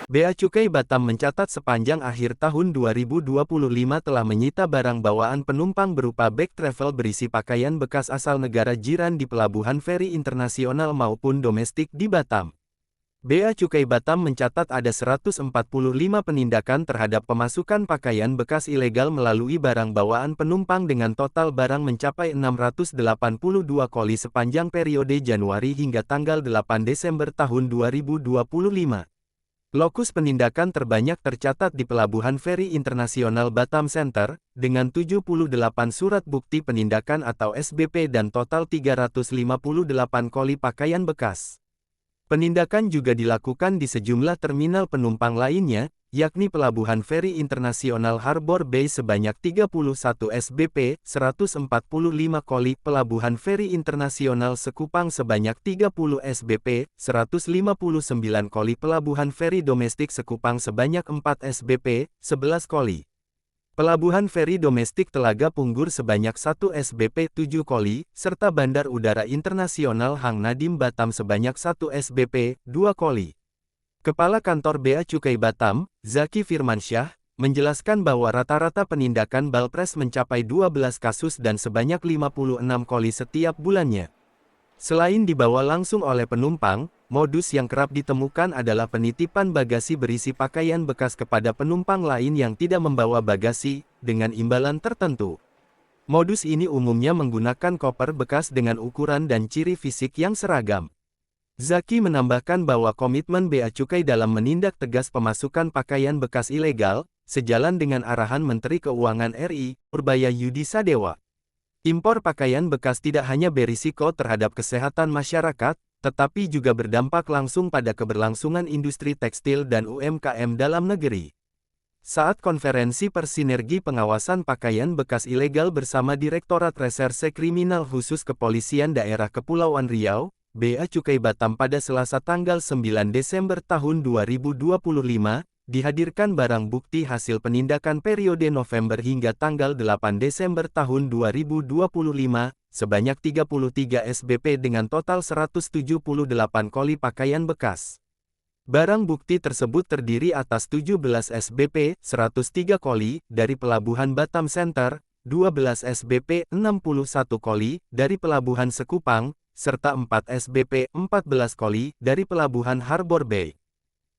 Bea Cukai Batam mencatat sepanjang akhir tahun 2025 telah menyita barang bawaan penumpang berupa bag travel berisi pakaian bekas asal negara jiran di pelabuhan feri internasional maupun domestik di Batam. Bea Cukai Batam mencatat ada 145 penindakan terhadap pemasukan pakaian bekas ilegal melalui barang bawaan penumpang dengan total barang mencapai 682 koli sepanjang periode Januari hingga tanggal 8 Desember tahun 2025. Lokus penindakan terbanyak tercatat di Pelabuhan Feri Internasional Batam Center, dengan 78 surat bukti penindakan atau SBP dan total 358 koli pakaian bekas. Penindakan juga dilakukan di sejumlah terminal penumpang lainnya, yakni Pelabuhan Feri Internasional Harbor Bay sebanyak 31 SBP, 145 koli, Pelabuhan Feri Internasional Sekupang sebanyak 30 SBP, 159 koli, Pelabuhan Feri Domestik Sekupang sebanyak 4 SBP, 11 koli. Pelabuhan Feri Domestik Telaga Punggur sebanyak 1 SBP 7 koli, serta Bandar Udara Internasional Hang Nadim Batam sebanyak 1 SBP 2 koli. Kepala Kantor Bea Cukai Batam, Zaki Firmansyah, menjelaskan bahwa rata-rata penindakan Balpres mencapai 12 kasus dan sebanyak 56 koli setiap bulannya. Selain dibawa langsung oleh penumpang, modus yang kerap ditemukan adalah penitipan bagasi berisi pakaian bekas kepada penumpang lain yang tidak membawa bagasi, dengan imbalan tertentu. Modus ini umumnya menggunakan koper bekas dengan ukuran dan ciri fisik yang seragam. Zaki menambahkan bahwa komitmen Bea Cukai dalam menindak tegas pemasukan pakaian bekas ilegal, sejalan dengan arahan Menteri Keuangan RI, Purbaya Yudi Sadewa. Impor pakaian bekas tidak hanya berisiko terhadap kesehatan masyarakat, tetapi juga berdampak langsung pada keberlangsungan industri tekstil dan UMKM dalam negeri. Saat konferensi Persinergi Pengawasan Pakaian Bekas Ilegal bersama Direktorat Reserse Kriminal Khusus Kepolisian Daerah Kepulauan Riau, Bea Cukai Batam pada Selasa tanggal 9 Desember tahun 2025, dihadirkan barang bukti hasil penindakan periode November hingga tanggal 8 Desember tahun 2025, sebanyak 33 SBP dengan total 178 koli pakaian bekas. Barang bukti tersebut terdiri atas 17 SBP, 103 koli, dari Pelabuhan Batam Center, 12 SBP, 61 koli, dari Pelabuhan Sekupang, serta 4 SBP, 14 koli, dari Pelabuhan Harbor Bay.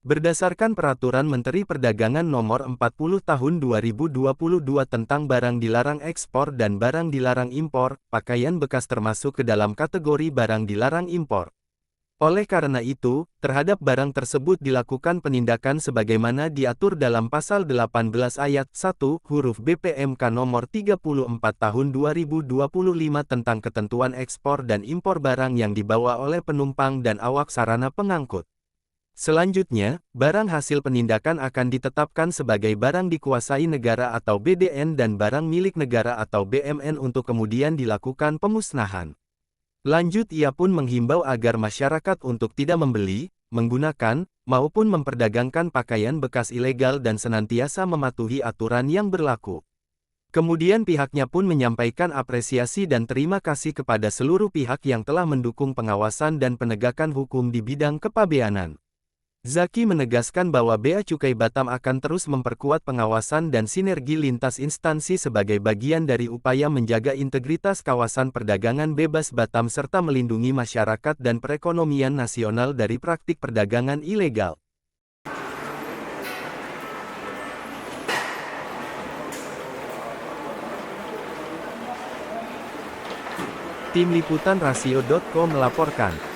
Berdasarkan Peraturan Menteri Perdagangan Nomor 40 Tahun 2022 tentang barang dilarang ekspor dan barang dilarang impor, pakaian bekas termasuk ke dalam kategori barang dilarang impor. Oleh karena itu, terhadap barang tersebut dilakukan penindakan sebagaimana diatur dalam Pasal 18 Ayat 1 huruf BPMK Nomor 34 Tahun 2025 tentang ketentuan ekspor dan impor barang yang dibawa oleh penumpang dan awak sarana pengangkut. Selanjutnya, barang hasil penindakan akan ditetapkan sebagai barang dikuasai negara atau BDN dan barang milik negara atau BMN untuk kemudian dilakukan pemusnahan. Lanjut, ia pun menghimbau agar masyarakat untuk tidak membeli, menggunakan, maupun memperdagangkan pakaian bekas ilegal dan senantiasa mematuhi aturan yang berlaku. Kemudian pihaknya pun menyampaikan apresiasi dan terima kasih kepada seluruh pihak yang telah mendukung pengawasan dan penegakan hukum di bidang kepabeanan. Zaki menegaskan bahwa Bea Cukai Batam akan terus memperkuat pengawasan dan sinergi lintas instansi sebagai bagian dari upaya menjaga integritas kawasan perdagangan bebas Batam serta melindungi masyarakat dan perekonomian nasional dari praktik perdagangan ilegal. Tim Liputan Rasio.co melaporkan.